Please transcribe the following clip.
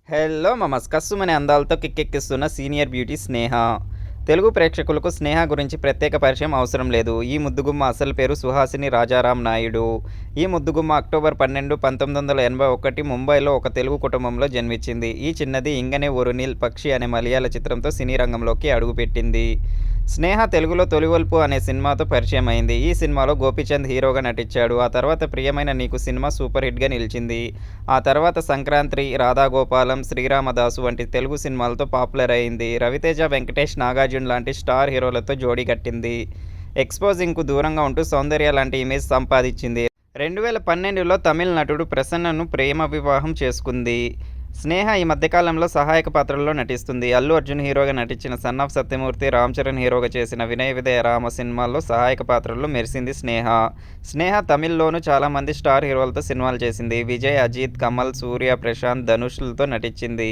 Hello మమస్ కస్సుమనే అందాలతో కిక్కెక్కిస్తున్న senior beauty స్నేహ. తెలుగు ప్రేక్షకులకు స్నేహ గురించి ప్రత్యేక పరిచయం అవసరం లేదు. ఈ ముద్దుగుమ్మ అసలు పేరు సుహాసిని రాజారాం నాయుడు. ఈ ముద్దుగుమ్మ అక్టోబర్ 12, 1981 ముంబైలో ఒక తెలుగు కుటుంబంలో జన్మించింది. ఈ చిన్నది 'ఇంగనే ఒరు నీల్ పక్షి' అనే మలయాళ చిత్రంతో సినీ రంగంలోకి అడుగుపెట్టింది. స్నేహ తెలుగులో 'తొలివలుపు' అనే సినిమాతో పరిచయమైంది. ఈ సినిమాలో గోపీచంద్ హీరోగా నటించాడు. ఆ తర్వాత 'ప్రియమైన నీకు' సినిమా సూపర్ హిట్‌గా నిలిచింది. ఆ తర్వాత 'సంక్రాంతి', 'రాధాగోపాలం', 'శ్రీరామదాసు' వంటి తెలుగు సినిమాలతో పాపులర్ అయింది. రవితేజ, వెంకటేష్, నాగార్జున లాంటి స్టార్ హీరోలతో జోడీ కట్టింది. ఎక్స్‌పోజింగ్‌కు దూరంగా ఉంటూ 'సౌందర్య' లాంటి ఇమేజ్ సంపాదించింది. 2012లో తమిళ్ నటుడు ప్రసన్నను ప్రేమ వివాహం చేసుకుంది. స్నేహ ఈ మధ్యకాలంలో సహాయక పాత్రల్లో నటిస్తుంది. అల్లు అర్జున్ హీరోగా నటించిన 'సన్ ఆఫ్ సత్యమూర్తి', రామ్ చరణ్ హీరోగా చేసిన 'వినయ విధేయ రామ' సినిమాల్లో సహాయక పాత్రల్లో మెరిసింది స్నేహ. స్నేహ తమిళ్‌లోనూ చాలా మంది స్టార్ హీరోలతో సినిమాలు చేసింది. విజయ్, అజిత్, కమల్, సూర్య, ప్రశాంత్, ధనుష్‌లతో నటించింది.